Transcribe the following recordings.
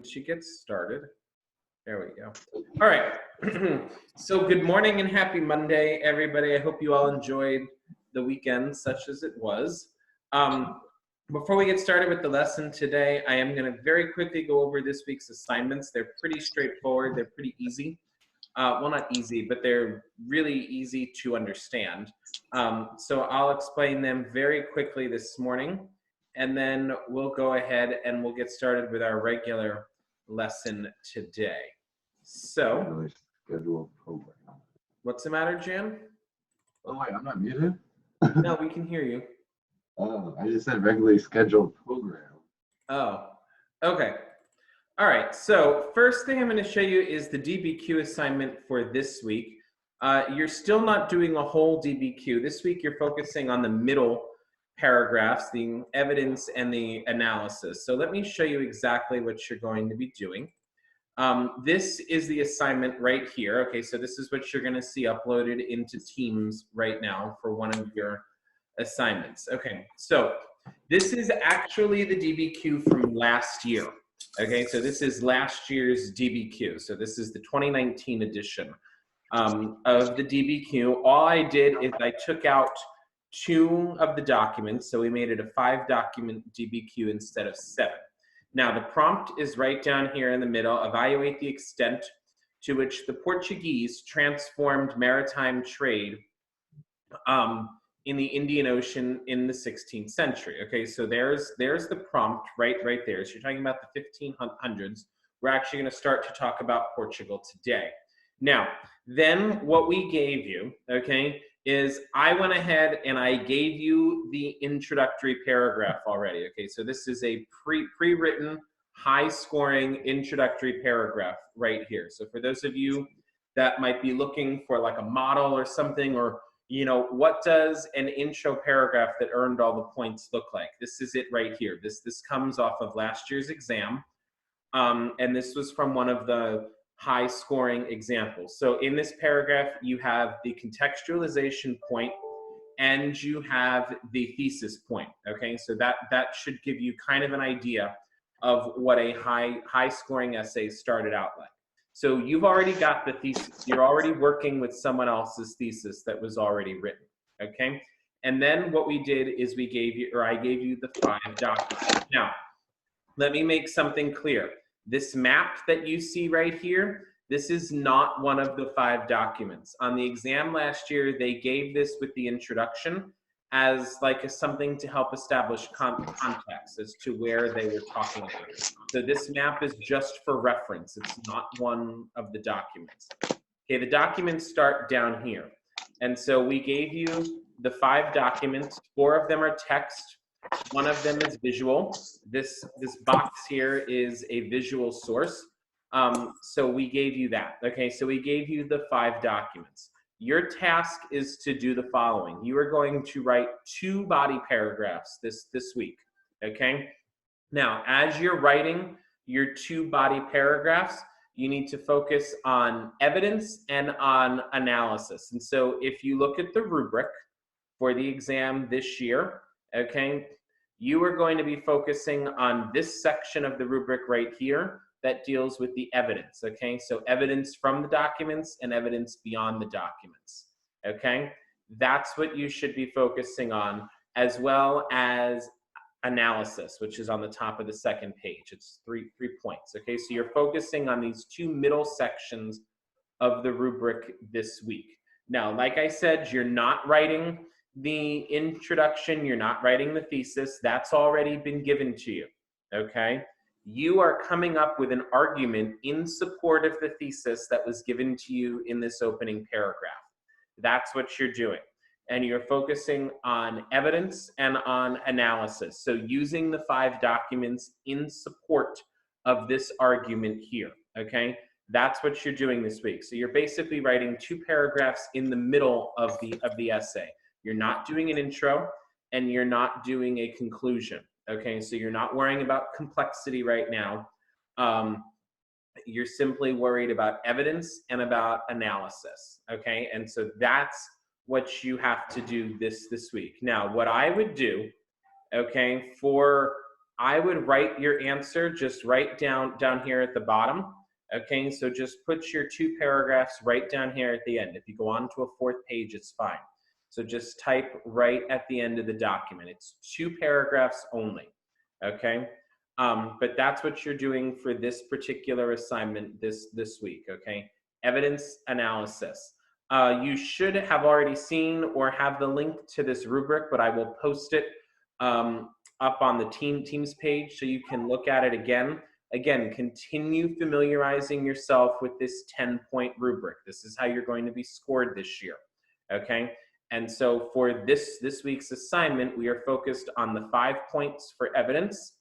She gets started. There we go. All right. So good morning and happy Monday, everybody. I hope you all enjoyed the weekend, such as it was. Before we get started with the lesson today, I am going to very quickly go over this week's assignments. They're pretty straightforward. They're pretty easy. Well, not easy, but they're really easy to understand. So I'll explain them very quickly this morning, and then we'll go ahead and we'll get started with our regular lesson today. So, Scheduled program. what's the matter, Jan? Oh wait, I'm not muted? No, we can hear you. Oh, I just said regularly scheduled program. Oh, okay. All right, so first thing I'm going to show you is the DBQ assignment for this week. You're still not doing a whole DBQ. This week you're focusing on the middle paragraphs, the evidence and the analysis. So let me show you exactly what you're going to be doing. This is the assignment right here. Okay, so this is what you're going to see uploaded into Teams right now for one of your assignments. Okay, so this is actually the DBQ from last year. Okay, so this is last year's DBQ. So this is the 2019 edition of the DBQ. All I did is I took out 2 of the documents. So we made it a 5-document DBQ instead of 7. Now the prompt is right down here in the middle. Evaluate the extent to which the Portuguese transformed maritime trade in the Indian Ocean in the 16th century. Okay, so there's the prompt right there. So you're talking about the 1500s. We're actually going to start to talk about Portugal today. Now, then what we gave you, okay, is I went ahead and I gave you the introductory paragraph already. Okay, so this is a pre-written, high-scoring introductory paragraph right here. So for those of you that might be looking for like a model or something, or you know, what does an intro paragraph that earned all the points look like? This is it right here. This comes off of last year's exam, and this was from one of the high-scoring examples. So in this paragraph, you have the contextualization point, and you have the thesis point. Okay, so that should give you kind of an idea of what a high-scoring essay started out like. So you've already got the thesis. You're already working with someone else's thesis that was already written, okay? And then what we did is we gave you, or I gave you the 5 documents. Now, let me make something clear. This map that you see right here, this is not one of the 5 documents. On the exam last year, they gave this with the introduction as like something to help establish context as to where they were talking about. So this map is just for reference. It's not one of the documents. Okay, the documents start down here. And so we gave you the 5 documents. 4 of them are text. 1 of them is visual. This box here is a visual source. So we gave you that. Okay, so we gave you the 5 documents. Your task is to do the following. You are going to write 2 body paragraphs this week, okay? Now, as you're writing your 2 body paragraphs, you need to focus on evidence and on analysis. And so if you look at the rubric for the exam this year, okay, you are going to be focusing on this section of the rubric right here that deals with the evidence, okay? So evidence from the documents and evidence beyond the documents, okay? That's what you should be focusing on, as well as analysis, which is on the top of the 2nd page. It's 3 points, okay? So you're focusing on these 2 middle sections of the rubric this week. Now, like I said, you're not writing the introduction, you're not writing the thesis. That's already been given to you, okay? You are coming up with an argument in support of the thesis that was given to you in this opening paragraph. That's what you're doing. And you're focusing on evidence and on analysis. So using the 5 documents in support of this argument here, okay? That's what you're doing this week. So you're basically writing 2 paragraphs in the middle of the essay. You're not doing an intro, and you're not doing a conclusion. Okay, so you're not worrying about complexity right now. You're simply worried about evidence and about analysis. Okay, and so that's what you have to do this week. Now, what I would do, okay, for I would write your answer just right down here at the bottom. Okay, so just put your 2 paragraphs right down here at the end. If you go on to a 4th page, it's fine. So just type right at the end of the document. It's 2 paragraphs only, okay? But that's what you're doing for this particular assignment this week, okay? Evidence analysis. You should have already seen or have the link to this rubric, but I will post it up on the Teams page so you can look at it again. Again, continue familiarizing yourself with this 10-point rubric. This is how you're going to be scored this year, okay? And so for this week's assignment, we are focused on the 5 points for evidence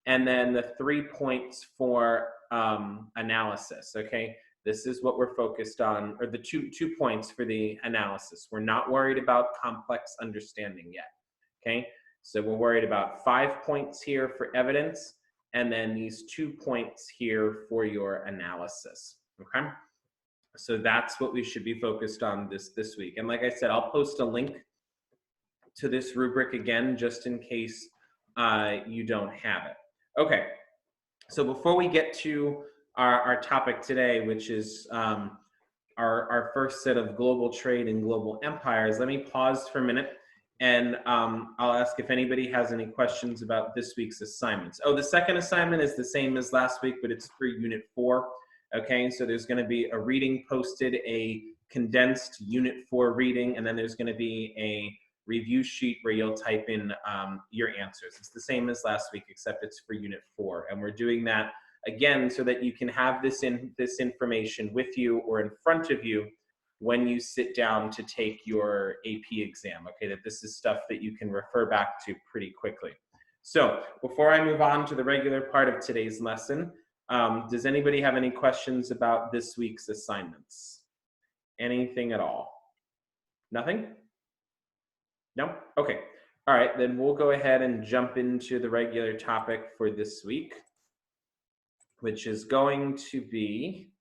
and then the 3 points for analysis, okay? This is what we're focused on, or the two points for the analysis. We're not worried about complex understanding yet, okay? So we're worried about 5 points here for evidence, and then these 2 points here for your analysis, okay? So that's what we should be focused on this week. And like I said, I'll post a link to this rubric again, just in case you don't have it. Okay, so before we get to our topic today, which is our first set of global trade and global empires, let me pause for a minute and I'll ask if anybody has any questions about this week's assignments. Oh, the second assignment is the same as last week, but it's for Unit 4. Okay, so there's going to be a reading posted, a condensed Unit 4 reading, and then there's going to be a review sheet where you'll type in your answers. It's the same as last week, except it's for Unit 4. And we're doing that, again, so that you can have this information with you or in front of you when you sit down to take your AP exam, okay, that this is stuff that you can refer back to pretty quickly. So before I move on to the regular part of today's lesson, does anybody have any questions about this week's assignments? Anything at all? Nothing? No? Okay. All right, then we'll go ahead and jump into the regular topic for this week, which is going to be,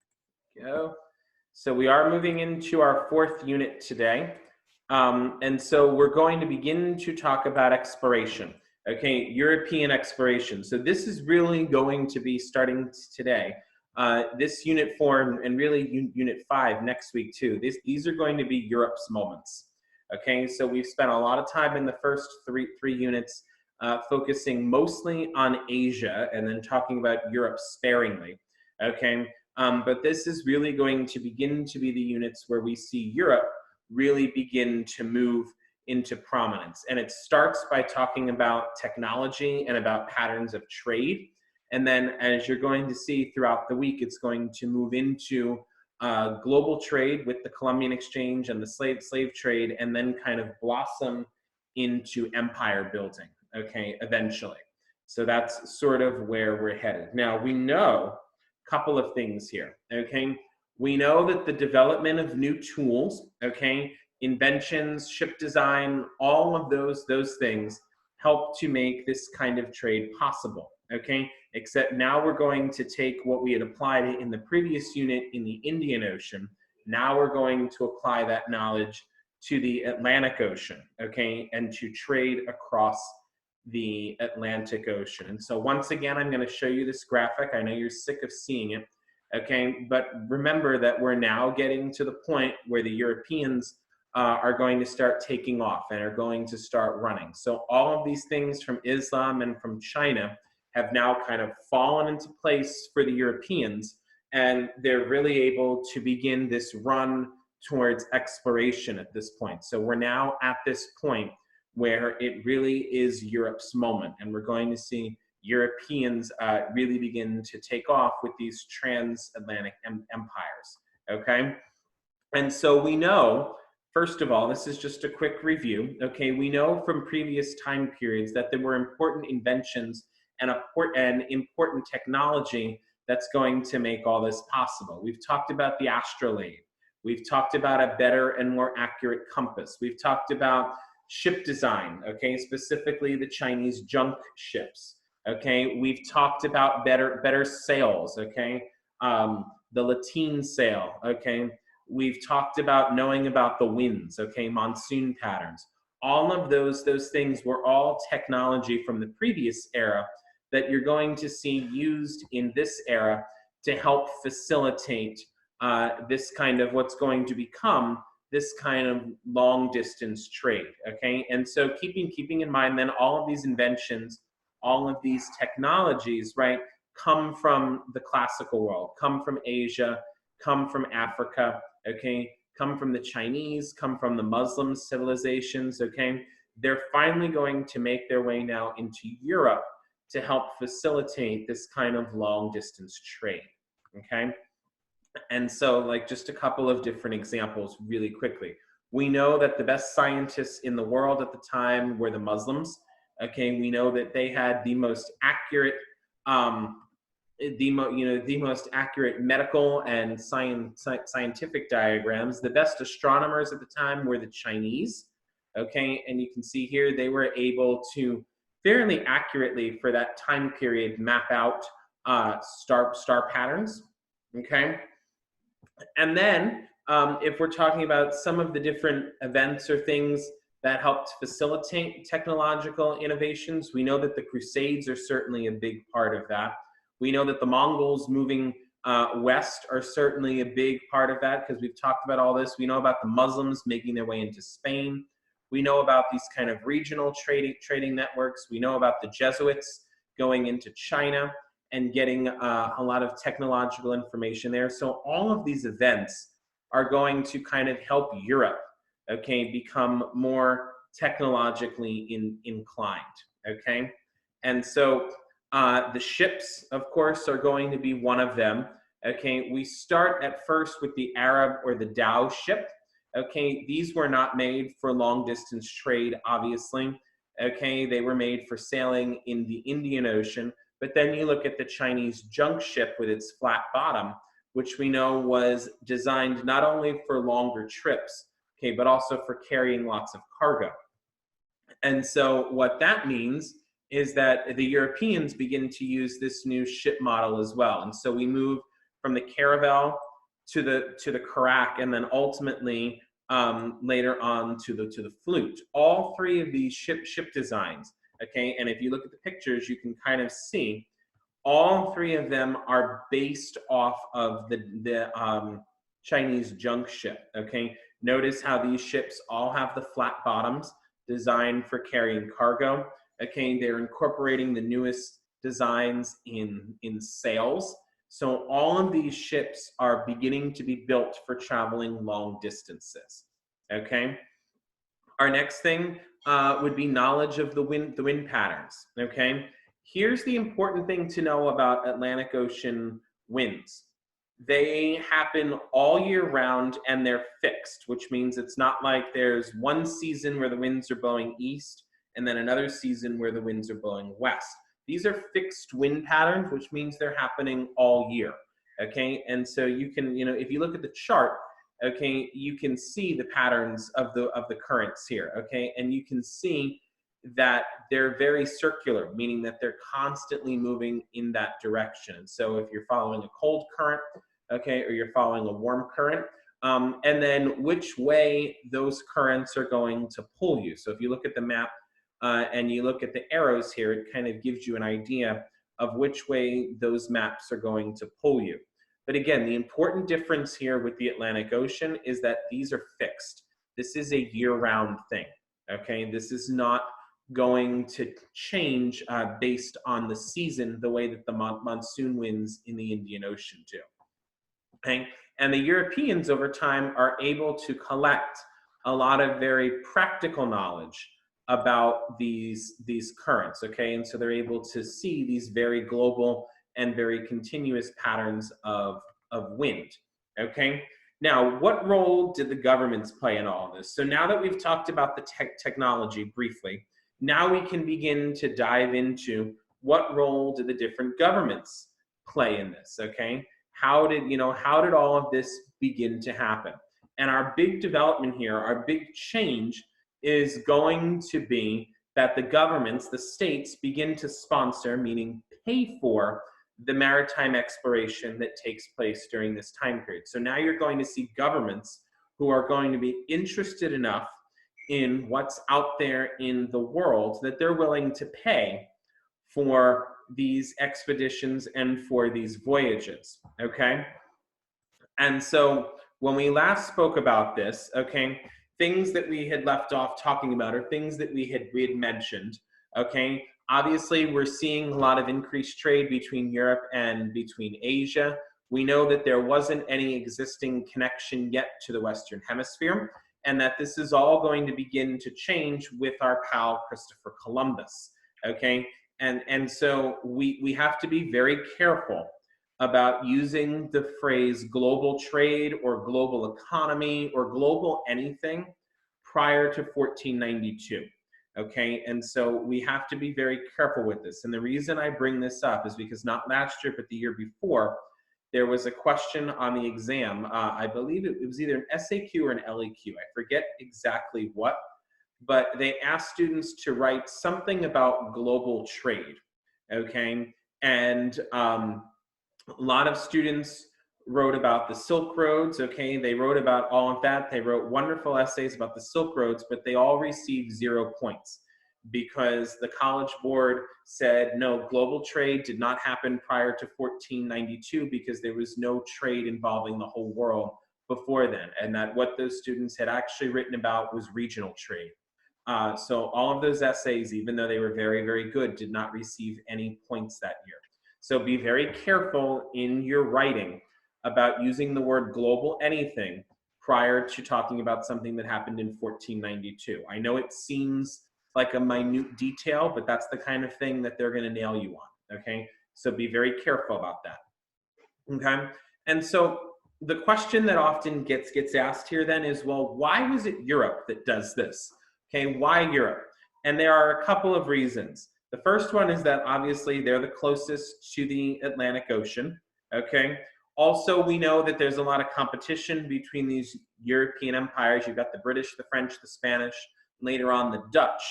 so we are moving into our 4th unit today. And so we're going to begin to talk about exploration. Okay, European exploration. So this is really going to be starting today. This Unit 4 and really Unit 5 next week too. These are going to be Europe's moments. Okay, so we've spent a lot of time in the first three units focusing mostly on Asia and then talking about Europe sparingly. Okay, but this is really going to begin to be the units where we see Europe really begin to move into prominence. And it starts by talking about technology and about patterns of trade. And then as you're going to see throughout the week, it's going to move into global trade with the Columbian Exchange and the slave trade, and then kind of blossom into empire building, okay, eventually. So that's sort of where we're headed. Now, we know a couple of things here, okay? We know that the development of new tools, okay, inventions, ship design, all of those things help to make this kind of trade possible, okay? Except now we're going to take what we had applied in the previous unit in the Indian Ocean. Now we're going to apply that knowledge to the Atlantic Ocean, okay, and to trade across the Atlantic Ocean. And so once again, I'm going to show you this graphic. I know you're sick of seeing it, okay, but remember that we're now getting to the point where the Europeans are going to start taking off and are going to start running. So all of these things from Islam and from China have now kind of fallen into place for the Europeans, and they're really able to begin this run towards exploration at this point. So we're now at this point where it really is Europe's moment, and we're going to see Europeans really begin to take off with these transatlantic empires, okay? And so we know, first of all, this is just a quick review, okay? We know from previous time periods that there were important inventions and important technology that's going to make all this possible. We've talked about the astrolabe. We've talked about a better and more accurate compass. We've talked about ship design, okay, specifically the Chinese junk ships, okay? We've talked about better sails, okay? The lateen sail, okay? We've talked about knowing about the winds, okay, monsoon patterns. All of those things were all technology from the previous era that you're going to see used in this era to help facilitate this kind of what's going to become this kind of long distance trade. Okay, and so keeping in mind then all of these inventions, all of these technologies, right, come from the classical world, come from Asia, come from Africa, okay, come from the Chinese, come from the Muslim civilizations, okay. They're finally going to make their way now into Europe to help facilitate this kind of long distance trade, okay. And so, like, just a couple of different examples really quickly. We know that the best scientists in the world at the time were the Muslims. Okay, we know that they had the most accurate, the most accurate medical and scientific diagrams. The best astronomers at the time were the Chinese. Okay, and you can see here they were able to fairly accurately for that time period map out star patterns. Okay. And then if we're talking about some of the different events or things that helped facilitate technological innovations, we know that the Crusades are certainly a big part of that. We know that the Mongols moving west are certainly a big part of that because we've talked about all this. We know about the Muslims making their way into Spain. We know about these kind of regional trading networks. We know about the Jesuits going into China and getting a lot of technological information there. So all of these events are going to kind of help Europe, okay, become more technologically inclined, okay? And so the ships, of course, are going to be one of them, okay? We start at first with the Arab or the Dhow ship, okay? These were not made for long distance trade, obviously, okay? They were made for sailing in the Indian Ocean. But then you look at the Chinese junk ship with its flat bottom, which we know was designed not only for longer trips, okay, but also for carrying lots of cargo. And so what that means is that the Europeans begin to use this new ship model as well. And so we move from the caravel to the carrack, and then ultimately later on to the flute. All three of these ship designs, okay, and if you look at the pictures, you can kind of see all three of them are based off of the Chinese junk ship, okay? Notice how these ships all have the flat bottoms designed for carrying cargo, okay? They're incorporating the newest designs in sails. So all of these ships are beginning to be built for traveling long distances, okay? Our next thing would be knowledge of the wind patterns, okay? Here's the important thing to know about Atlantic Ocean winds. They happen all year round and they're fixed, which means it's not like there's one season where the winds are blowing east and then another season where the winds are blowing west. These are fixed wind patterns, which means they're happening all year, okay? And so you can, if you look at the chart, okay, you can see the patterns of the currents here, okay? And you can see that they're very circular, meaning that they're constantly moving in that direction. So if you're following a cold current, okay, or you're following a warm current, and then which way those currents are going to pull you. So if you look at the map and you look at the arrows here, it kind of gives you an idea of which way those maps are going to pull you. But again, the important difference here with the Atlantic Ocean is that these are fixed. This is a year-round thing, okay? This is not going to change based on the season the way that the monsoon winds in the Indian Ocean do, okay? And the Europeans over time are able to collect a lot of very practical knowledge about these currents, okay? And so they're able to see these very global and very continuous patterns of wind, okay? Now, what role did the governments play in all of this? So now that we've talked about the technology briefly, now we can begin to dive into what role did the different governments play in this, okay? How did all of this begin to happen? And our big development here, our big change is going to be that the governments, the states, begin to sponsor, meaning pay for, the maritime exploration that takes place during this time period. So now you're going to see governments who are going to be interested enough in what's out there in the world that they're willing to pay for these expeditions and for these voyages, okay? And so when we last spoke about this, okay, things that we had left off talking about are things that we had mentioned, okay? Obviously, we're seeing a lot of increased trade between Europe and between Asia. We know that there wasn't any existing connection yet to the Western Hemisphere, and that this is all going to begin to change with our pal Christopher Columbus, okay? And so we have to be very careful about using the phrase global trade or global economy or global anything prior to 1492. Okay, and so we have to be very careful with this. And the reason I bring this up is because not last year, but the year before, there was a question on the exam. I believe it was either an SAQ or an LEQ. I forget exactly what, but they asked students to write something about global trade. Okay, and a lot of students wrote about the Silk Roads, okay? They wrote about all of that. They wrote wonderful essays about the Silk Roads, but they all received 0 points because the College Board said, no, global trade did not happen prior to 1492 because there was no trade involving the whole world before then, and that what those students had actually written about was regional trade. So all of those essays, even though they were very, very good, did not receive any points that year. So be very careful in your writing about using the word global anything prior to talking about something that happened in 1492. I know it seems like a minute detail, but that's the kind of thing that they're going to nail you on, okay? So be very careful about that, okay? And so the question that often gets asked here then is, well, why was it Europe that does this? Okay, why Europe? And there are a couple of reasons. The first one is that obviously they're the closest to the Atlantic Ocean, okay? Also, we know that there's a lot of competition between these European empires. You've got the British, the French, the Spanish, later on the Dutch.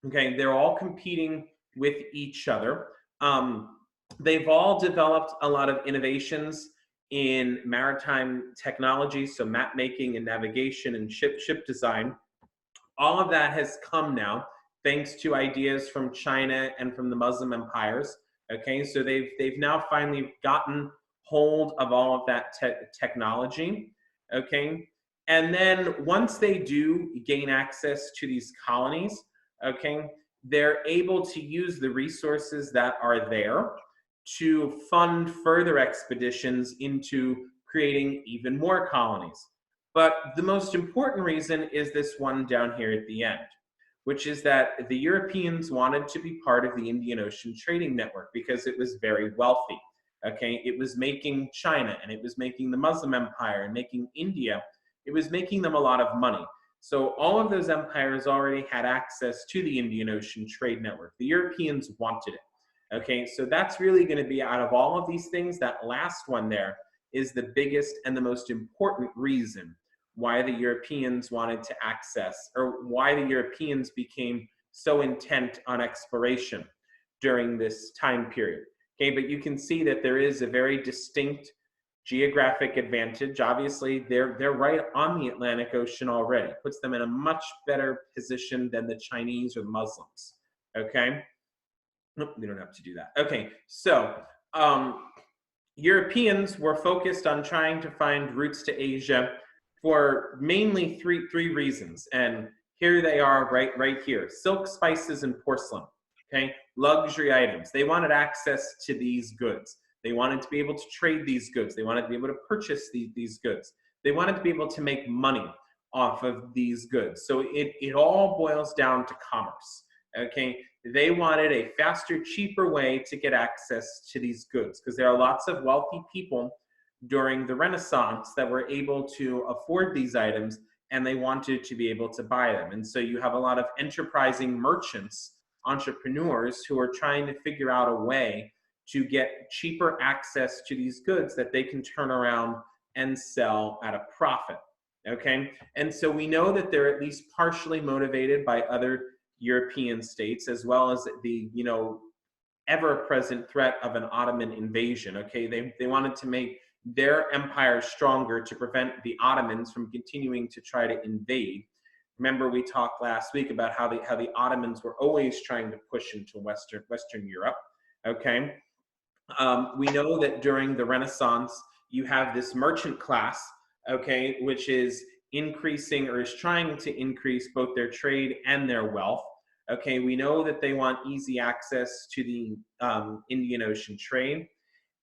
Okay, they're all competing with each other. They've all developed a lot of innovations in maritime technology, so map making and navigation and ship design. All of that has come now thanks to ideas from China and from the Muslim empires. Okay, so they've now finally gotten hold of all of that technology. Okay, and then once they do gain access to these colonies, okay, they're able to use the resources that are there to fund further expeditions into creating even more colonies. But the most important reason is this one down here at the end, which is that the Europeans wanted to be part of the Indian Ocean Trading Network because it was very wealthy. Okay, it was making China and it was making the Muslim Empire and making India, it was making them a lot of money. So all of those empires already had access to the Indian Ocean Trade Network. The Europeans wanted it. Okay, so that's really going to be, out of all of these things, that last one there is the biggest and the most important reason why the Europeans wanted to access, or why the Europeans became so intent on exploration during this time period. Okay, but you can see that there is a very distinct geographic advantage. Obviously, they're right on the Atlantic Ocean already. Puts them in a much better position than the Chinese or the Muslims. Okay, nope, we don't have to do that. Okay, so Europeans were focused on trying to find routes to Asia for mainly three reasons, and here they are right here: silk, spices, and porcelain. Okay, luxury items. They wanted access to these goods. They wanted to be able to trade these goods. They wanted to be able to purchase these goods. They wanted to be able to make money off of these goods. So it all boils down to commerce. Okay, they wanted a faster, cheaper way to get access to these goods because there are lots of wealthy people during the Renaissance that were able to afford these items, and they wanted to be able to buy them. And so you have a lot of enterprising merchants, entrepreneurs, who are trying to figure out a way to get cheaper access to these goods that they can turn around and sell at a profit. Okay, and so we know that they're at least partially motivated by other European states, as well as the ever-present threat of an Ottoman invasion. Okay, they wanted to make their empire stronger to prevent the Ottomans from continuing to try to invade. Remember, we talked last week about how the Ottomans were always trying to push into Western Europe. okay? We know that during the Renaissance, you have this merchant class, okay, which is increasing or is trying to increase both their trade and their wealth. Okay, we know that they want easy access to the Indian Ocean trade.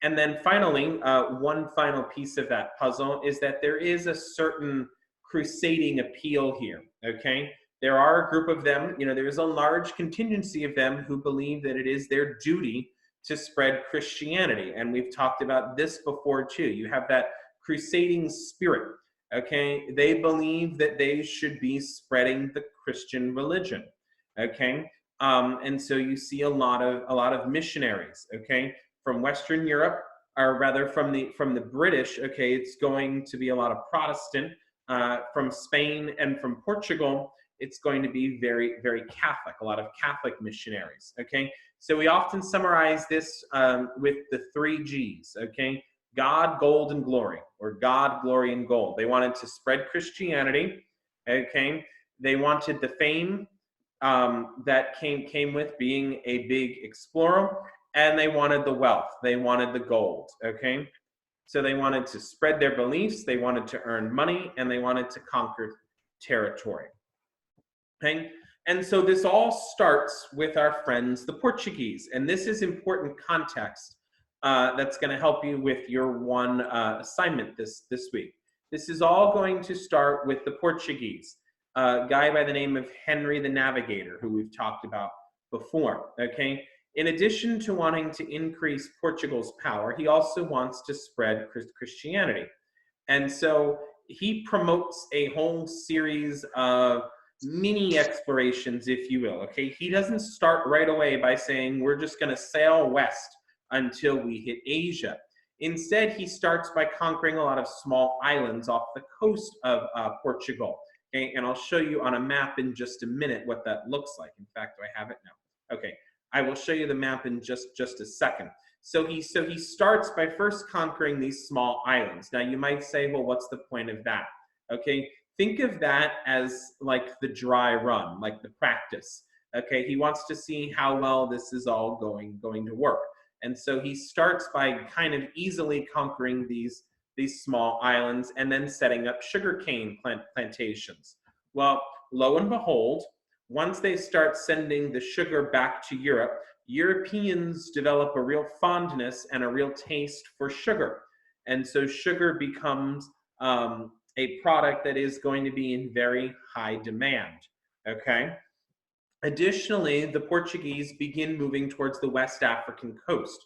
And then finally, one final piece of that puzzle is that there is a certain crusading appeal here, okay? There are a group of them, there is a large contingency of them who believe that it is their duty to spread Christianity. And we've talked about this before too. You have that crusading spirit, okay? They believe that they should be spreading the Christian religion, okay? And so you see a lot of missionaries, okay, from Western Europe, or rather from the British, okay, it's going to be a lot of Protestant. From Spain and from Portugal, it's going to be very, very Catholic, a lot of Catholic missionaries, okay? So we often summarize this with the 3 G's, okay? God, gold, and glory, or God, glory, and gold. They wanted to spread Christianity, okay? They wanted the fame that came with being a big explorer, and they wanted the wealth. They wanted the gold, okay? So they wanted to spread their beliefs, they wanted to earn money, and they wanted to conquer territory. Okay? And so this all starts with our friends, the Portuguese. And this is important context that's going to help you with your one assignment this week. This is all going to start with the Portuguese, a guy by the name of Henry the Navigator, who we've talked about before. Okay? In addition to wanting to increase Portugal's power, he also wants to spread Christianity. And so he promotes a whole series of mini explorations, if you will, okay? He doesn't start right away by saying, we're just gonna sail west until we hit Asia. Instead, he starts by conquering a lot of small islands off the coast of Portugal, okay? And I'll show you on a map in just a minute what that looks like. In fact, do I have it now? Okay, I will show you the map in just a second. So he starts by first conquering these small islands. Now you might say, well, what's the point of that? Okay, think of that as like the dry run, like the practice. Okay, he wants to see how well this is all going to work. And so he starts by kind of easily conquering these small islands and then setting up sugarcane plantations. Well, lo and behold, once they start sending the sugar back to Europe, Europeans develop a real fondness and a real taste for sugar. And so sugar becomes a product that is going to be in very high demand, okay? Additionally, the Portuguese begin moving towards the West African coast,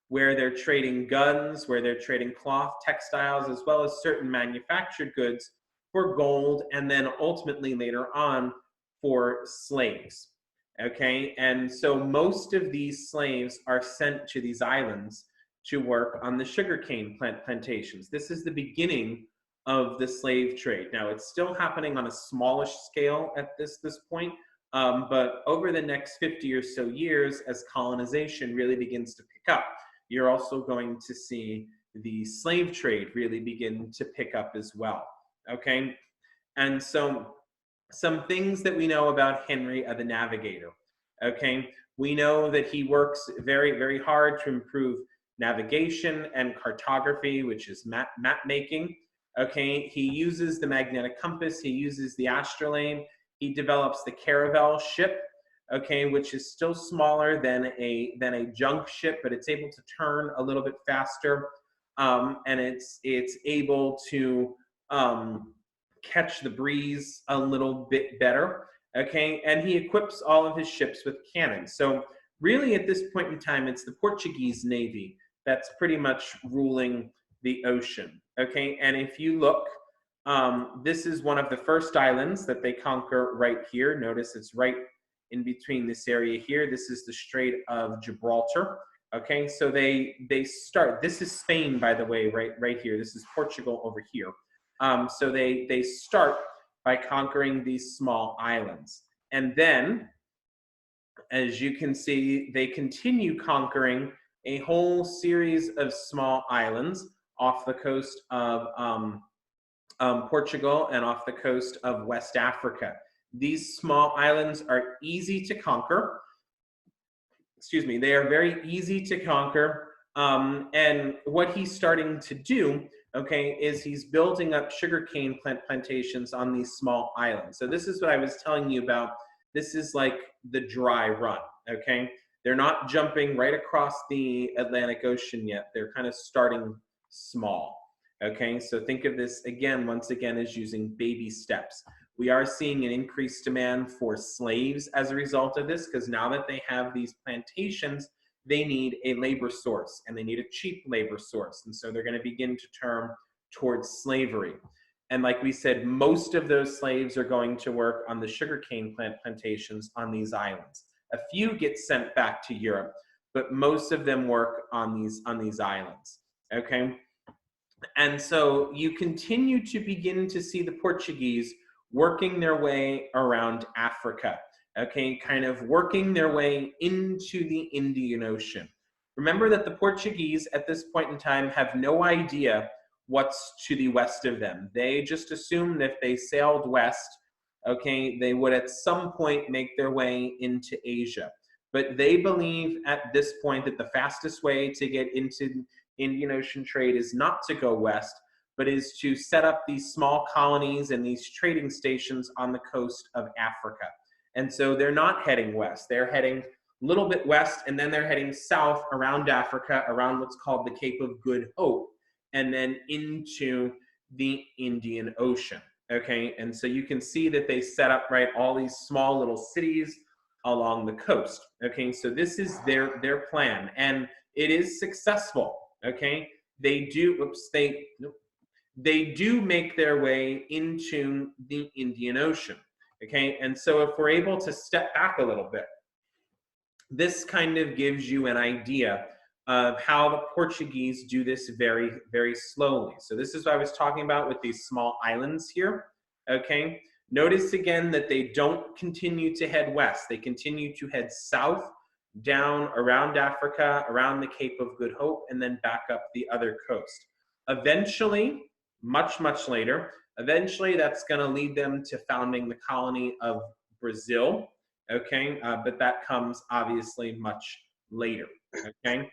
where they're trading guns, where they're trading cloth, textiles, as well as certain manufactured goods for gold, and then ultimately later on for slaves, okay? And so most of these slaves are sent to these islands to work on the sugarcane plantations. This is the beginning of the slave trade. Now, it's still happening on a smallish scale at this point, but over the next 50 or so years, as colonization really begins to pick up, you're also going to see the slave trade really begin to pick up as well, okay? And so some things that we know about Henry the Navigator, okay? We know that he works very, very hard to improve navigation and cartography, which is map making, okay? He uses the magnetic compass, he uses the astrolabe, he develops the caravel ship, okay, which is still smaller than a junk ship, but it's able to turn a little bit faster, and it's able to catch the breeze a little bit better, okay? And he equips all of his ships with cannons. So really at this point in time, it's the Portuguese Navy that's pretty much ruling the ocean, okay? And if you look, this is one of the first islands that they conquer right here. Notice it's right in between this area here. This is the Strait of Gibraltar, okay? So they start, this is Spain, by the way, right here. This is Portugal over here. So they start by conquering these small islands. And then, as you can see, they continue conquering a whole series of small islands off the coast of Portugal and off the coast of West Africa. These small islands are easy to conquer. excuse me, they are very easy to conquer. And what he's starting to do, okay, is he's building up sugarcane plantations on these small islands. So this is what I was telling you about. This is like the dry run, okay? They're not jumping right across the Atlantic Ocean yet. They're kind of starting small, okay? So think of this again, once again, as using baby steps. We are seeing an increased demand for slaves as a result of this, because now that they have these plantations, they need a labor source, and they need a cheap labor source. And so they're going to begin to turn towards slavery. And like we said, most of those slaves are going to work on the sugarcane plantations on these islands. A few get sent back to Europe, but most of them work on these islands, okay? And so you continue to begin to see the Portuguese working their way around Africa, okay, kind of working their way into the Indian Ocean. Remember that the Portuguese at this point in time have no idea what's to the west of them. They just assume that if they sailed west, okay, they would at some point make their way into Asia. But they believe at this point that the fastest way to get into Indian Ocean trade is not to go west, but is to set up these small colonies and these trading stations on the coast of Africa. And so they're not heading west. They're heading a little bit west, and then they're heading south around Africa, around what's called the Cape of Good Hope, and then into the Indian Ocean, okay? And so you can see that they set up, right, all these small little cities along the coast, okay? So this is their plan, and it is successful, okay? They do make their way into the Indian Ocean, okay? And so if we're able to step back a little bit, this kind of gives you an idea of how the Portuguese do this very, very slowly. So this is what I was talking about with these small islands here, okay? Notice again that they don't continue to head west. They continue to head south, down around Africa, around the Cape of Good Hope, and then back up the other coast. Eventually, much, much later, eventually that's going to lead them to founding the colony of Brazil, okay? But that comes obviously much later, okay?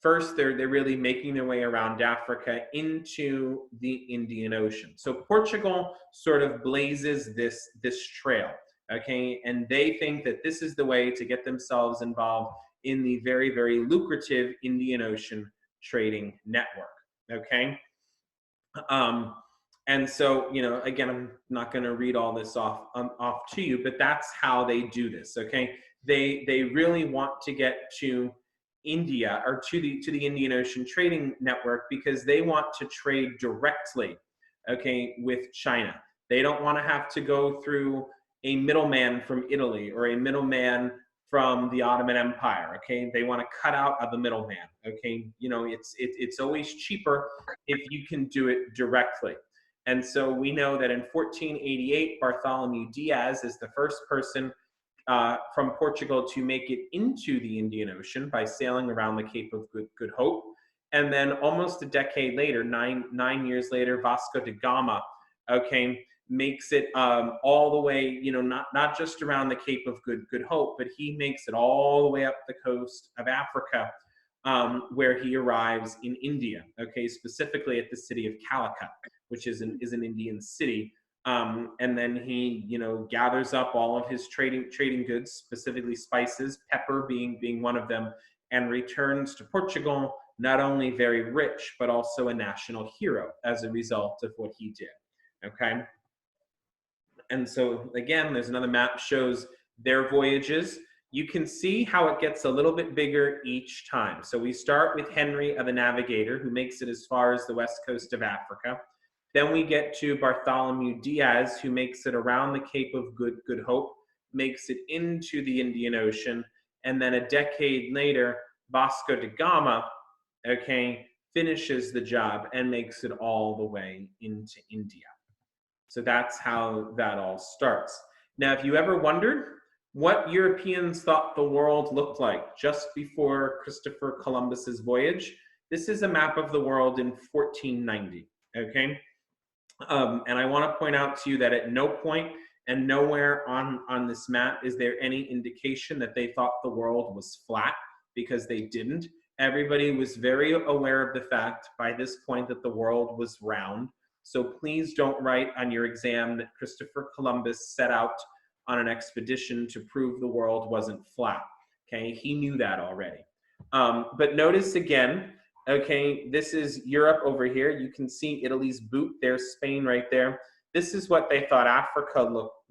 First, they're really making their way around Africa into the Indian Ocean. So Portugal sort of blazes this trail, okay? And they think that this is the way to get themselves involved in the very, very lucrative Indian Ocean trading network, okay? And so, you know, again, I'm not going to read all this off to you, but that's how they do this, okay? They really want to get to India, or to the Indian Ocean trading network, because they want to trade directly, okay, with China. They don't want to have to go through a middleman from Italy or a middleman from the Ottoman Empire, okay? They want to cut out of the middleman, okay? You know, it's always cheaper if you can do it directly. And so we know that in 1488, Bartholomew Diaz is the first person from Portugal to make it into the Indian Ocean by sailing around the Cape of Good Hope. And then almost a decade later, nine years later, Vasco da Gama, okay, makes it all the way, you know, not just around the Cape of Good Hope, but he makes it all the way up the coast of Africa, where he arrives in India, okay, specifically at the city of Calicut, which is an Indian city. And then he, you know, gathers up all of his trading goods, specifically spices, pepper being one of them, and returns to Portugal, not only very rich, but also a national hero as a result of what he did, okay? And so again, there's another map, shows their voyages. You can see how it gets a little bit bigger each time. So we start with Henry the Navigator, who makes it as far as the west coast of Africa. Then we get to Bartholomew Diaz, who makes it around the Cape of Good Hope, makes it into the Indian Ocean. And then a decade later, Vasco da Gama, okay, finishes the job and makes it all the way into India. So that's how that all starts. Now, if you ever wondered what Europeans thought the world looked like just before Christopher Columbus's voyage, this is a map of the world in 1490, okay? And I want to point out to you that at no point and nowhere on this map is there any indication that they thought the world was flat, because they didn't. Everybody was very aware of the fact by this point that the world was round. So please don't write on your exam that Christopher Columbus set out on an expedition to prove the world wasn't flat. Okay, he knew that already. But notice again, okay, this is Europe over here. You can see Italy's boot. There's Spain right there. This is what they thought Africa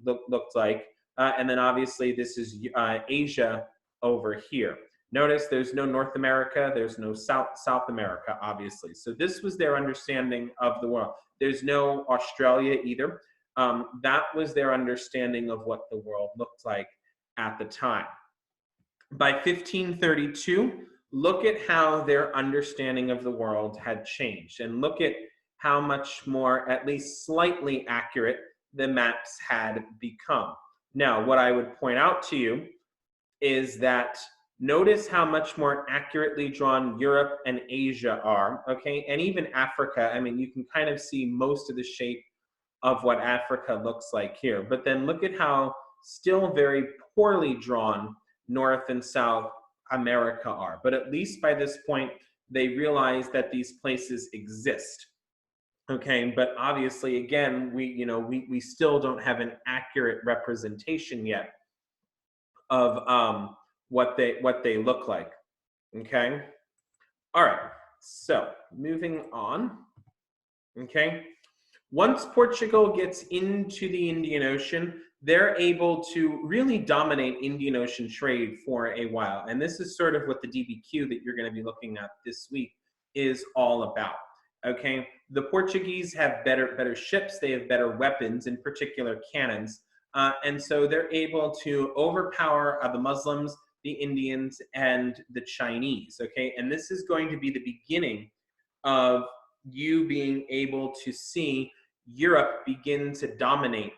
looked like. And then obviously this is Asia over here. Notice there's no North America, there's no South America, obviously. So this was their understanding of the world. There's no Australia either. That was their understanding of what the world looked like at the time. By 1532, look at how their understanding of the world had changed, and look at how much more, at least slightly accurate, the maps had become. Now, what I would point out to you is that notice how much more accurately drawn Europe and Asia are, okay? And even Africa, I mean, you can kind of see most of the shape of what Africa looks like here. But then look at how still very poorly drawn North and South America are. But at least by this point, they realize that these places exist. Okay, but obviously, again, we still don't have an accurate representation yet of what they look like. Okay, all right. So moving on. Okay, once Portugal gets into the Indian Ocean, they're able to really dominate Indian Ocean trade for a while, and this is sort of what the DBQ that you're going to be looking at this week is all about. Okay, the Portuguese have better ships, they have better weapons, in particular cannons, and so they're able to overpower the Muslims, the Indians, and the Chinese. Okay, and this is going to be the beginning of you being able to see Europe begin to dominate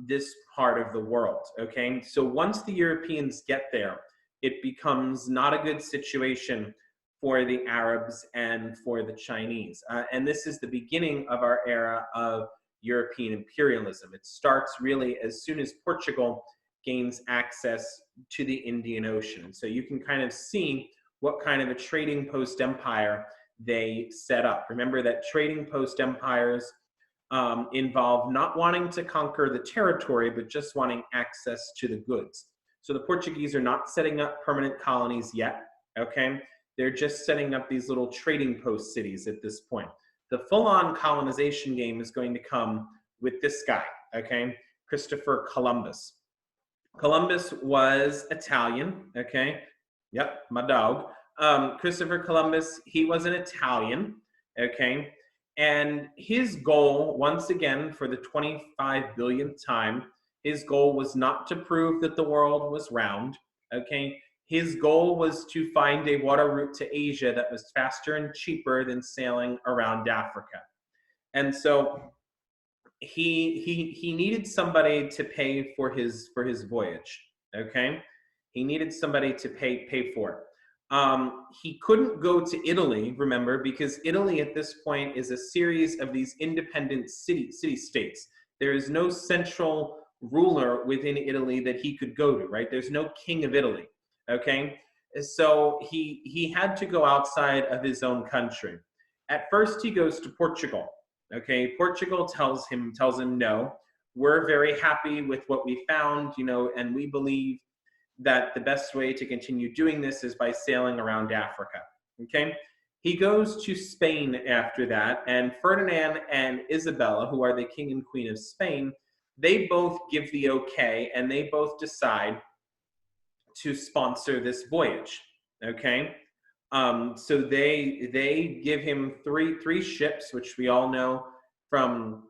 this part of the world. Okay, so once the Europeans get there, it becomes not a good situation for the Arabs and for the Chinese. And this is the beginning of our era of European imperialism. It starts really as soon as Portugal gains access to the Indian Ocean. So you can kind of see what kind of a trading post empire they set up. Remember that trading post empires involve not wanting to conquer the territory, but just wanting access to the goods. So the Portuguese are not setting up permanent colonies yet, okay? They're just setting up these little trading post cities at this point. The full-on colonization game is going to come with this guy, okay? Christopher Columbus. Columbus was Italian, okay? Yep, my dog. Christopher Columbus, he was an Italian, okay? And his goal, once again, for the 25 billionth time, his goal was not to prove that the world was round, okay? His goal was to find a water route to Asia that was faster and cheaper than sailing around Africa. And so he needed somebody to pay for his voyage, okay? He needed somebody to pay for it. He couldn't go to Italy, remember, because Italy at this point is a series of these independent city-states. There is no central ruler within Italy that he could go to, right? There's no king of Italy, okay? So he had to go outside of his own country. At first, he goes to Portugal, okay? Portugal tells him, no, we're very happy with what we found, and we believe that the best way to continue doing this is by sailing around Africa, okay? He goes to Spain after that, and Ferdinand and Isabella, who are the king and queen of Spain, they both give the okay, and they both decide to sponsor this voyage, okay? So they give him three ships, which we all know from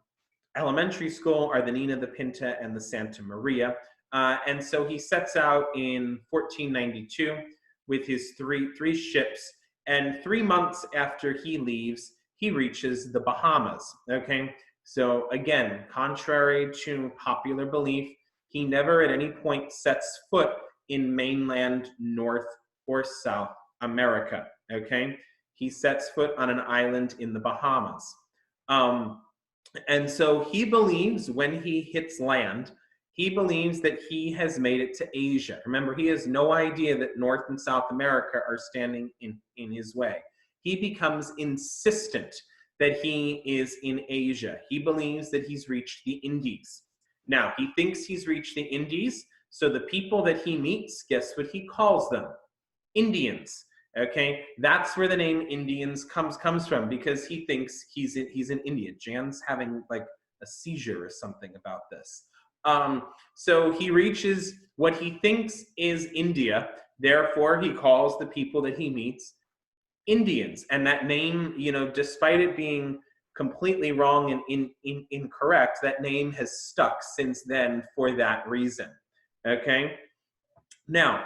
elementary school are the Nina, the Pinta, and the Santa Maria. And so he sets out in 1492 with his three ships, and 3 months after he leaves, he reaches the Bahamas, okay? So again, contrary to popular belief, he never at any point sets foot in mainland North or South America, okay? He sets foot on an island in the Bahamas. And so he believes when he hits land, he believes that he has made it to Asia. Remember, he has no idea that North and South America are standing in his way. He becomes insistent that he is in Asia. He believes that he's reached the Indies. Now, he thinks he's reached the Indies, so the people that he meets, guess what he calls them? Indians. Okay, that's where the name Indians comes from, because he thinks he's in India. Jan's having like a seizure or something about this. So he reaches what he thinks is India. Therefore, he calls the people that he meets Indians. And that name, you know, despite it being completely wrong and incorrect, that name has stuck since then for that reason. Okay, now,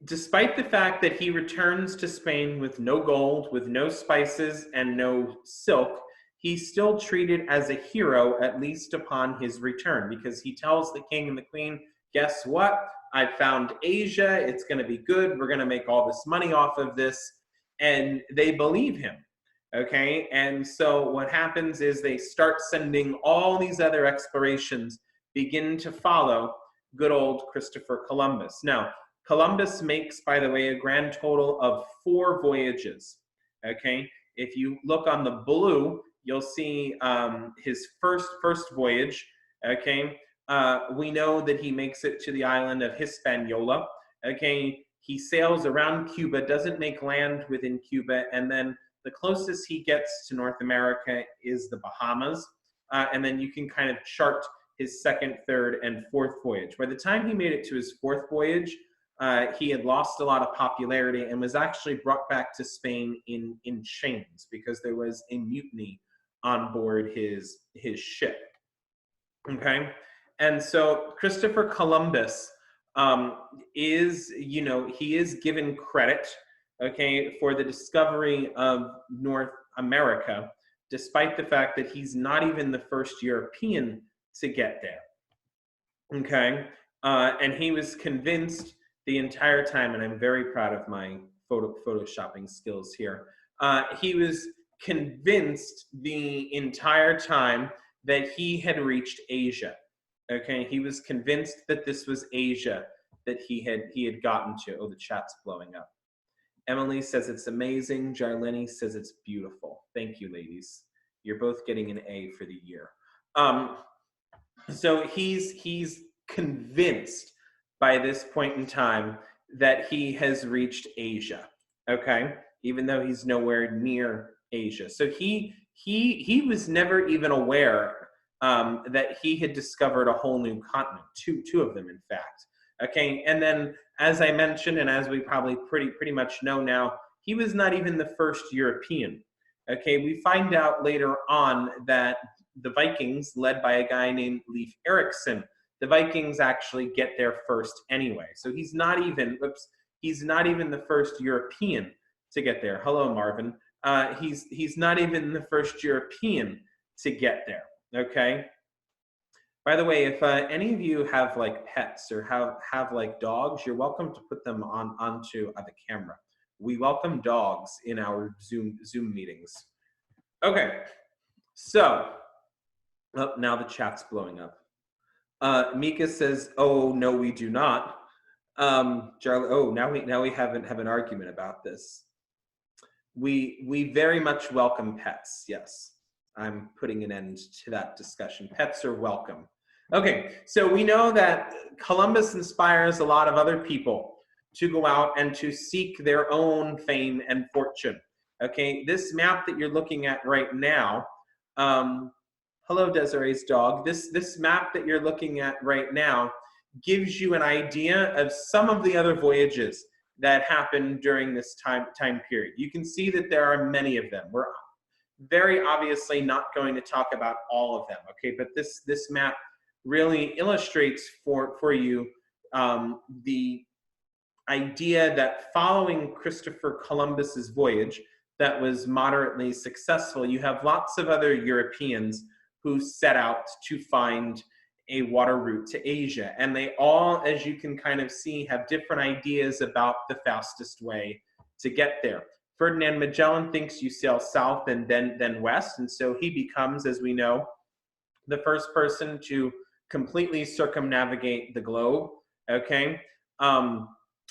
despite the fact that he returns to Spain with no gold, with no spices, and no silk, he's still treated as a hero, at least upon his return, because he tells the king and the queen, guess what? I found Asia. It's going to be good. We're going to make all this money off of this. And they believe him. Okay. And so what happens is they start sending all these other explorations, begin to follow good old Christopher Columbus. Now, Columbus makes, by the way, a grand total of 4 voyages. Okay, if you look on the blue, you'll see his first voyage. Okay, we know that he makes it to the island of Hispaniola. Okay, he sails around Cuba, doesn't make land within Cuba, and then the closest he gets to North America is the Bahamas. And then you can kind of chart his second, third, and fourth voyage. By the time he made it to his 4th voyage, he had lost a lot of popularity and was actually brought back to Spain in chains because there was a mutiny on board his ship. Okay, and so Christopher Columbus is, you know, he is given credit, okay, for the discovery of North America, despite the fact that he's not even the first European to get there. Okay, and he was convinced the entire time, and I'm very proud of my photoshopping skills here. He was convinced the entire time that he had reached Asia. Okay, he was convinced that this was Asia that he had gotten to. Oh, the chat's blowing up. Emily says it's amazing. Jarlene says it's beautiful. Thank you, ladies. You're both getting an A for the year. So he's convinced by this point in time that he has reached Asia, okay? Even though he's nowhere near Asia. So he was never even aware that he had discovered a whole new continent, two of them, in fact. Okay, and then as I mentioned, and as we probably pretty much know now, he was not even the first European. Okay, we find out later on that the Vikings, led by a guy named Leif Erikson, the Vikings actually get there first anyway. So he's not even the first European to get there. Hello, Marvin. He's not even the first European to get there. Okay. By the way, if any of you have like pets or have like dogs, you're welcome to put them onto the camera. We welcome dogs in our Zoom meetings. Okay. So now the chat's blowing up. Mika says, "Oh no, we do not." Charlie, oh, now we have an argument about this. We very much welcome pets. Yes, I'm putting an end to that discussion. Pets are welcome. Okay, so we know that Columbus inspires a lot of other people to go out and to seek their own fame and fortune. Okay, this map that you're looking at right now. Hello, Desiree's dog. This map that you're looking at right now gives you an idea of some of the other voyages that happened during this time period. You can see that there are many of them. We're very obviously not going to talk about all of them, okay? But this map really illustrates for you the idea that following Christopher Columbus's voyage that was moderately successful, you have lots of other Europeans who set out to find a water route to Asia. And they all, as you can kind of see, have different ideas about the fastest way to get there. Ferdinand Magellan thinks you sail south and then west, and so he becomes, as we know, the first person to completely circumnavigate the globe. Okay,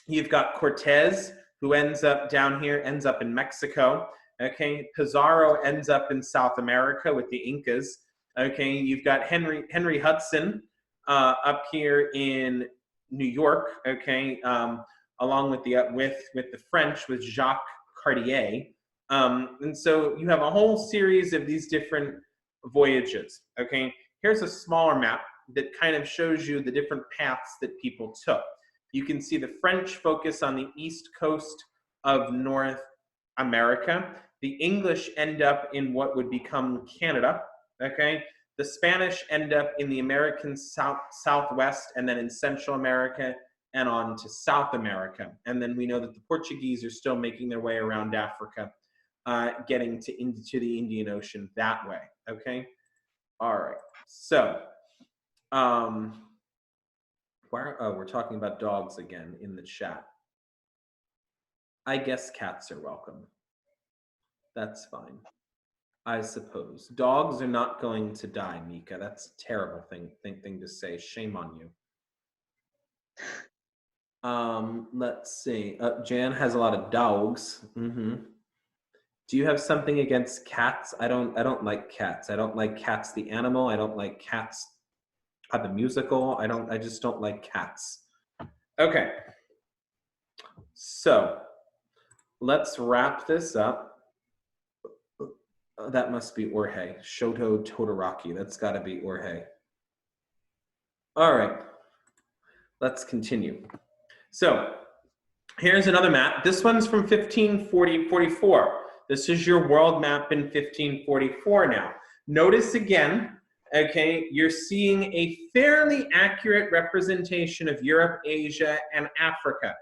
you've got Cortez, who ends up down here, ends up in Mexico. Okay, Pizarro ends up in South America with the Incas. Okay, you've got Henry Hudson up here in New York. Okay, along with the French with Jacques Cartier. And so you have a whole series of these different voyages. Okay, here's a smaller map that kind of shows you the different paths that people took. You can see the French focus on the east coast of North America. The English end up in what would become Canada. Okay, the Spanish end up in the American southwest, and then in Central America and on to South America. And then we know that the Portuguese are still making their way around Africa, getting into the Indian Ocean that way. Okay, all right. So, we're talking about dogs again in the chat. I guess cats are welcome. That's fine, I suppose. Dogs are not going to die, Mika. That's a terrible thing to say. Shame on you. Let's see. Jan has a lot of dogs. Do you have something against cats? I don't like cats. I don't like Cats the animal. I don't like Cats the musical. I just don't like cats. Okay. So let's wrap this up. That must be Jorge. Shoto Todoraki. That's got to be Jorge. All right. Let's continue. So here's another map. This one's from 1544. This is your world map in 1544 now. Notice again, okay, you're seeing a fairly accurate representation of Europe, Asia, and Africa,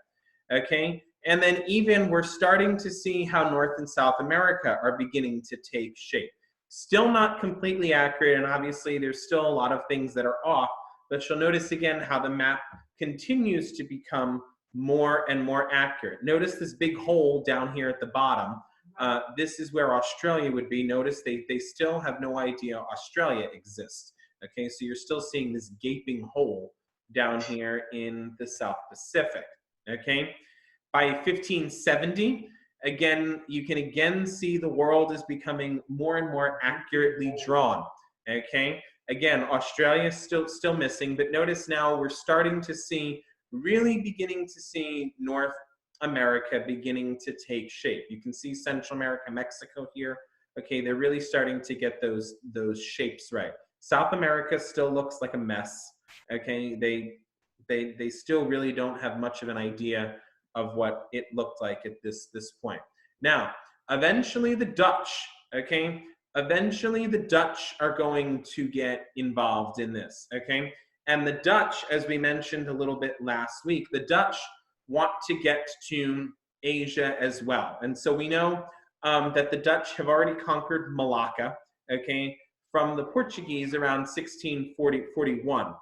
okay? And then even we're starting to see how North and South America are beginning to take shape. Still not completely accurate, and obviously there's still a lot of things that are off, but you'll notice again how the map continues to become more and more accurate. Notice this big hole down here at the bottom. This is where Australia would be. Notice they still have no idea Australia exists. Okay, so you're still seeing this gaping hole down here in the South Pacific. Okay, by 1570, again, you can again see the world is becoming more and more accurately drawn. Okay, again, Australia is still missing, but notice now we're starting to see, really beginning to see North America beginning to take shape. You can see Central America, Mexico here. Okay, they're really starting to get those shapes right. South America still looks like a mess. Okay, they still really don't have much of an idea of what it looked like at this point. Now, eventually the Dutch, okay, eventually the Dutch are going to get involved in this, okay? And the Dutch, as we mentioned a little bit last week, the Dutch want to get to Asia as well. And so we know that the Dutch have already conquered Malacca, okay, from the Portuguese around 1641.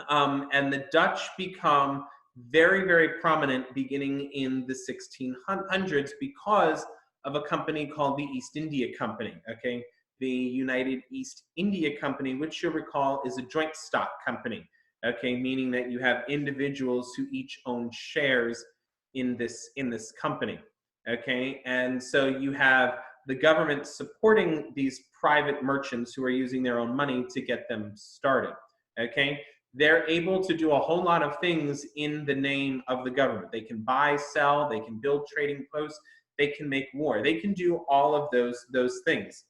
And the Dutch become very, very prominent beginning in the 1600s because of a company called the East India Company, okay? The United East India Company, which you'll recall is a joint stock company, okay? Meaning that you have individuals who each own shares in this company, okay? And so you have the government supporting these private merchants who are using their own money to get them started, okay? They're able to do a whole lot of things in the name of the government. They can buy, sell, they can build trading posts, they can make war. They can do all of those things.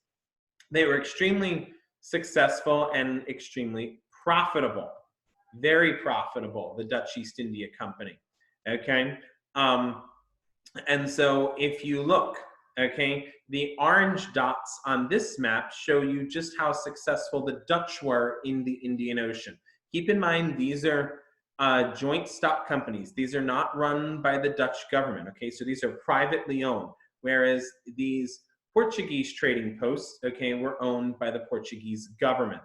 They were extremely successful and extremely profitable, very profitable, the Dutch East India Company, okay? And so if you look, okay, the orange dots on this map show you just how successful the Dutch were in the Indian Ocean. Keep in mind, these are joint stock companies. These are not run by the Dutch government, okay? So these are privately owned, whereas these Portuguese trading posts, okay, were owned by the Portuguese government.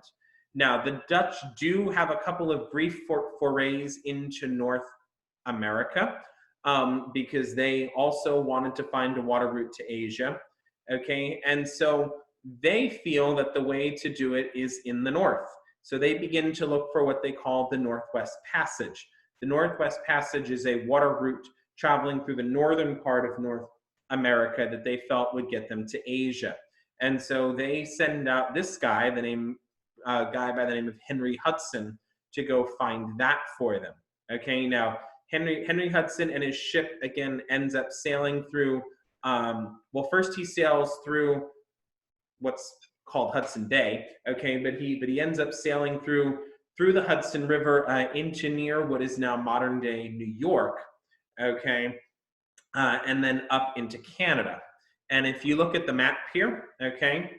Now, the Dutch do have a couple of brief forays into North America, because they also wanted to find a water route to Asia. Okay, and so they feel that the way to do it is in the north. So they begin to look for what they call the Northwest Passage. The Northwest Passage is a water route traveling through the northern part of North America that they felt would get them to Asia. And so they send out this guy, guy by the name of Henry Hudson, to go find that for them. Okay, now Henry Hudson and his ship again ends up sailing through. Well, first he sails through what's called Hudson Bay. Okay, but he ends up sailing through the Hudson River into near what is now modern day New York. Okay, and then up into Canada. And if you look at the map here, okay,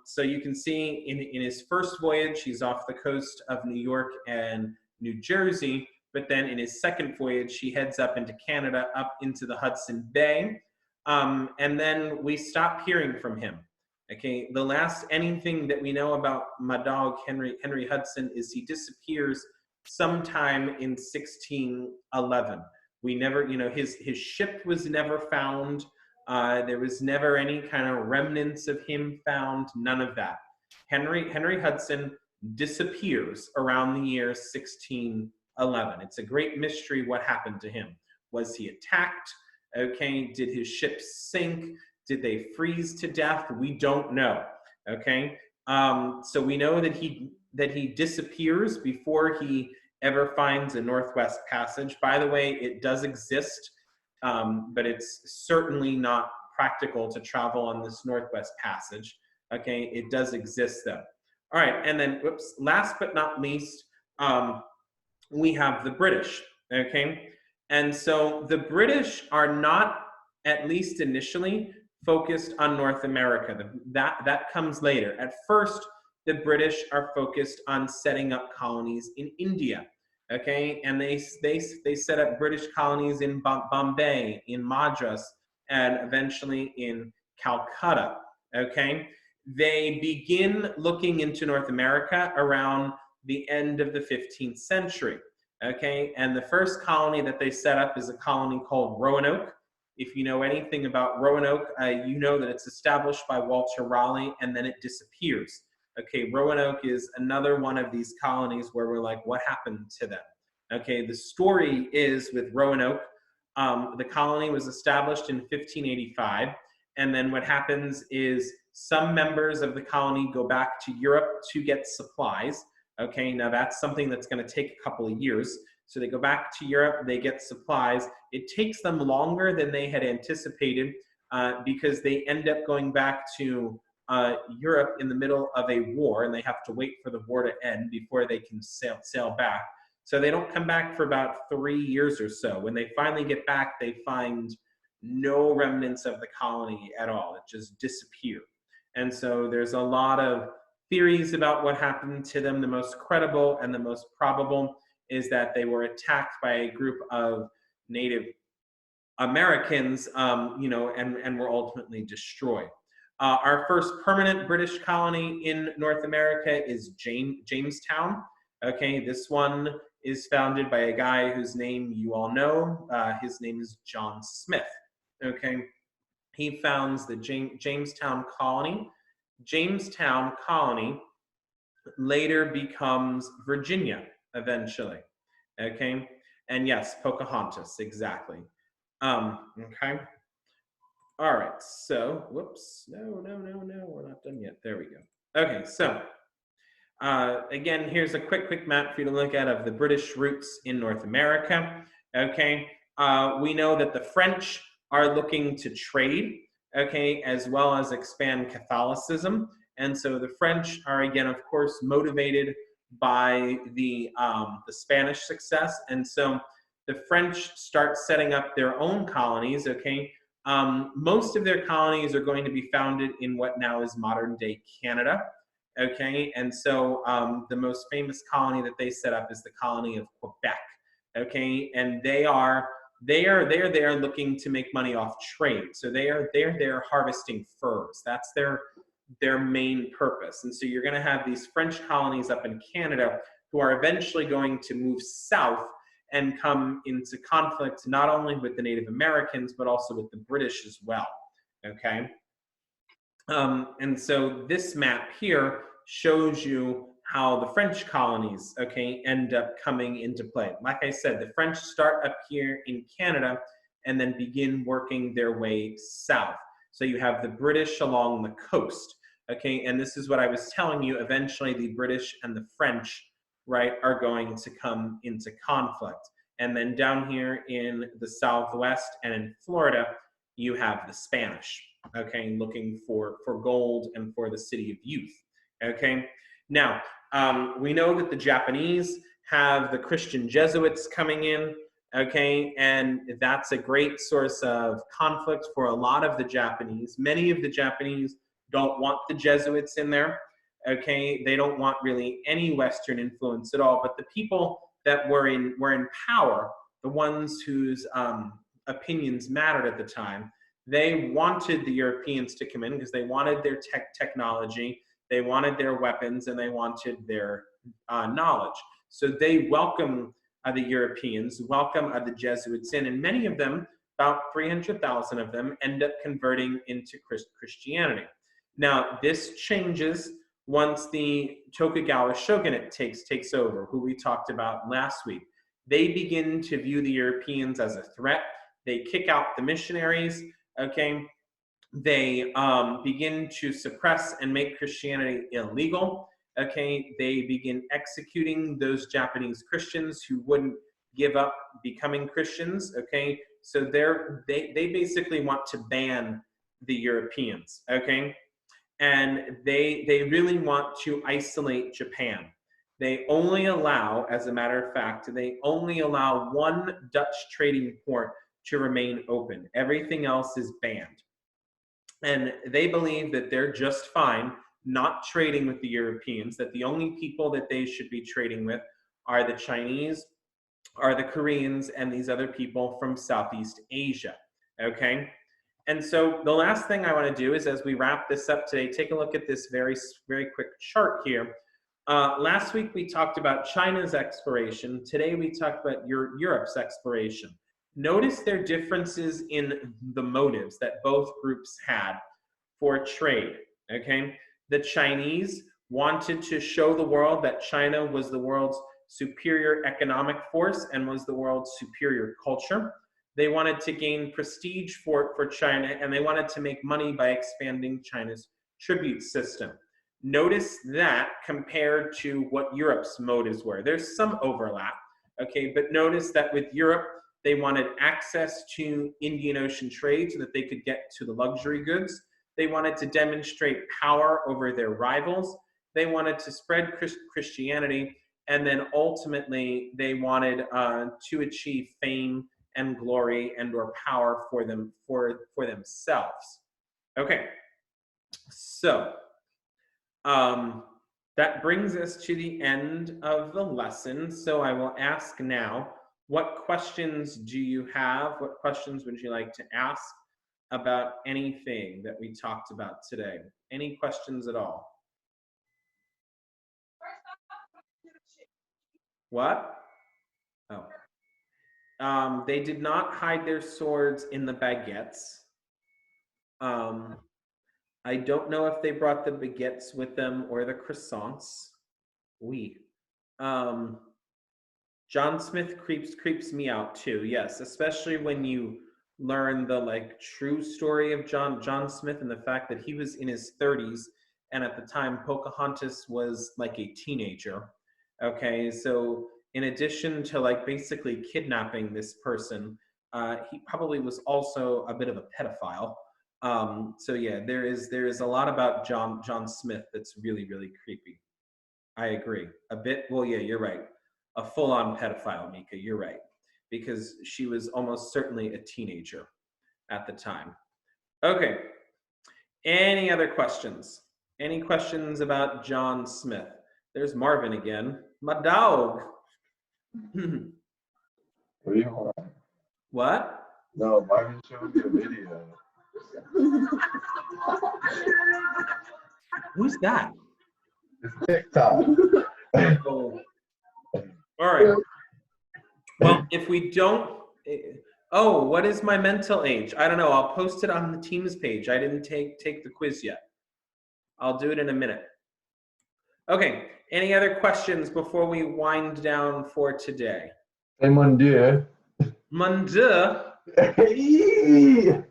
so you can see in his first voyage, he's off the coast of New York and New Jersey, but then in his second voyage, he heads up into Canada, up into the Hudson Bay, and then we stop hearing from him. Okay, the last anything that we know about my dog Henry Hudson is he disappears sometime in 1611. We never, his ship was never found. There was never any kind of remnants of him found, none of that. Henry Hudson disappears around the year 1611. It's a great mystery what happened to him. Was he attacked? Okay, did his ship sink? Did they freeze to death? We don't know. Okay, so we know that he disappears before he ever finds a Northwest Passage. By the way, it does exist, but it's certainly not practical to travel on this Northwest Passage. Okay, it does exist though. All right, and then, last but not least, we have the British. Okay, and so the British are not, at least initially, focused on North America. That comes later. At first, the British are focused on setting up colonies in India. Okay, and they set up British colonies in Bombay, in Madras, and eventually in Calcutta. Okay, they begin looking into North America around the end of the 15th century. Okay, and the first colony that they set up is a colony called Roanoke. If you know anything about Roanoke, you know that it's established by Walter Raleigh and then it disappears. Okay, Roanoke is another one of these colonies where we're like, what happened to them? Okay, the story is with Roanoke, the colony was established in 1585, and then what happens is some members of the colony go back to Europe to get supplies. Okay, now that's something that's going to take a couple of years. So they go back to Europe, they get supplies. It takes them longer than they had anticipated because they end up going back to Europe in the middle of a war, and they have to wait for the war to end before they can sail back. So they don't come back for about 3 years or so. When they finally get back, they find no remnants of the colony at all. It just disappeared. And so there's a lot of theories about what happened to them. The most credible and the most probable is that they were attacked by a group of Native Americans, and were ultimately destroyed. Our first permanent British colony in North America is Jamestown. Okay, this one is founded by a guy whose name you all know. His name is John Smith. Okay, he founds the Jamestown colony. Jamestown colony later becomes Virginia eventually. Okay, and yes, Pocahontas, exactly. Okay. All right, so, whoops, no, we're not done yet. There we go. Okay, so, again, here's a quick map for you to look at of the British roots in North America. Okay, we know that the French are looking to trade, okay, as well as expand Catholicism. And so the French are, again, of course, motivated by the Spanish success. And so the French start setting up their own colonies, okay? Most of their colonies are going to be founded in what now is modern day Canada, okay? And so the most famous colony that they set up is the colony of Quebec, okay? And they are there looking to make money off trade. So they're there harvesting furs. That's their main purpose. And so you're going to have these French colonies up in Canada who are eventually going to move south and come into conflict not only with the Native Americans, but also with the British as well, okay? And so this map here shows you how the French colonies, okay, end up coming into play. Like I said, the French start up here in Canada and then begin working their way south. So you have the British along the coast, okay, and this is what I was telling you, eventually the British and the French, right, are going to come into conflict. And then down here in the Southwest and in Florida, you have the Spanish, okay, looking for gold and for the city of youth, okay? Now, we know that the Japanese have the Christian Jesuits coming in, okay, and that's a great source of conflict for a lot of the Japanese. Many of the Japanese don't want the Jesuits in there, okay? They don't want really any Western influence at all, but the people that were in power, the ones whose opinions mattered at the time, they wanted the Europeans to come in because they wanted their technology, they wanted their weapons, and they wanted their knowledge. So they welcome the Europeans, welcome the Jesuits in, and many of them, about 300,000 of them, end up converting into Christianity. Now, this changes once the Tokugawa shogunate takes over, who we talked about last week. They begin to view the Europeans as a threat. They kick out the missionaries, okay? They begin to suppress and make Christianity illegal, okay? They begin executing those Japanese Christians who wouldn't give up becoming Christians, okay? So they basically want to ban the Europeans, okay? And they really want to isolate Japan. They only allow, as a matter of fact, they only allow one Dutch trading port to remain open. Everything else is banned. And they believe that they're just fine not trading with the Europeans, that the only people that they should be trading with are the Chinese, are the Koreans, and these other people from Southeast Asia, okay? And so the last thing I want to do is, as we wrap this up today, take a look at this very, very quick chart here. Last week we talked about China's exploration. Today we talked about Europe's exploration. Notice their differences in the motives that both groups had for trade, okay? The Chinese wanted to show the world that China was the world's superior economic force and was the world's superior culture. They wanted to gain prestige for China, and they wanted to make money by expanding China's tribute system. Notice that compared to what Europe's motives were. There's some overlap, okay? But notice that with Europe, they wanted access to Indian Ocean trade so that they could get to the luxury goods. They wanted to demonstrate power over their rivals. They wanted to spread Christianity. And then ultimately, they wanted to achieve fame and glory and or power for themselves. Okay, so that brings us to the end of the lesson. So I will ask now, what questions do you have? What questions would you like to ask about anything that we talked about today? Any questions at all? What? Oh. They did not hide their swords in the baguettes. I don't know if they brought the baguettes with them or the croissants. John Smith creeps me out too. Yes, especially when you learn the true story of John Smith and the fact that he was in his 30s, and at the time Pocahontas was like a teenager. Okay, so in addition to basically kidnapping this person, he probably was also a bit of a pedophile. So yeah, there is a lot about John Smith that's really, really creepy. I agree. A bit, well, yeah, you're right. A full-on pedophile, Mika, you're right. Because she was almost certainly a teenager at the time. Okay, any other questions? Any questions about John Smith? There's Marvin again. My dog. What? No, Marvin showed me a video. Who's that? It's TikTok. Oh. All right. Well, if we don't, oh, what is my mental age? I don't know. I'll post it on the Teams page. I didn't take the quiz yet. I'll do it in a minute. Okay. Any other questions before we wind down for today? Hey, mon Dieu. Monday. Hey.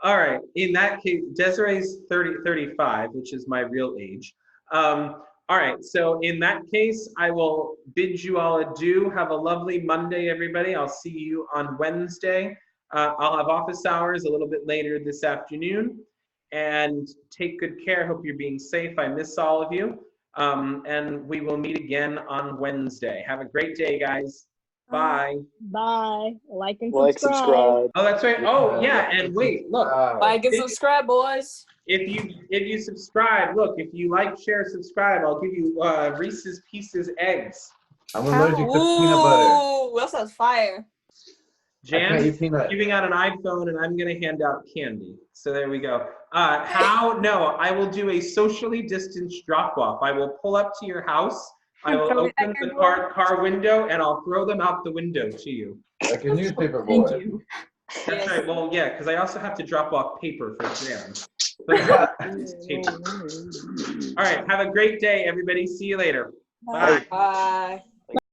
All right. In that case, Desiree's 35, which is my real age. All right. So in that case, I will bid you all adieu. Have a lovely Monday, everybody. I'll see you on Wednesday. I'll have office hours a little bit later this afternoon. And take good care. Hope you're being safe. I miss all of you. And we will meet again on Wednesday. Have a great day, guys. Bye. Bye. Like and Like, subscribe. subscribe. Oh, that's right. Oh, yeah. And wait, look. Like and subscribe, boys. If you subscribe, look, if you like, share, subscribe, I'll give you Reese's Pieces eggs. I'm allergic to peanut butter. Ooh, that sounds fire. I can't Jan's eat peanut. giving out an iPhone, and I'm going to hand out candy. So there we go. No, I will do a socially distanced drop-off. I will pull up to your house. I will open the car window, and I'll throw them out the window to you. Like a newspaper Thank boy. you. That's right. Well, yeah, because I also have to drop off paper for Jan. But it's paper. All right. Have a great day, everybody. See you later. Bye. Bye.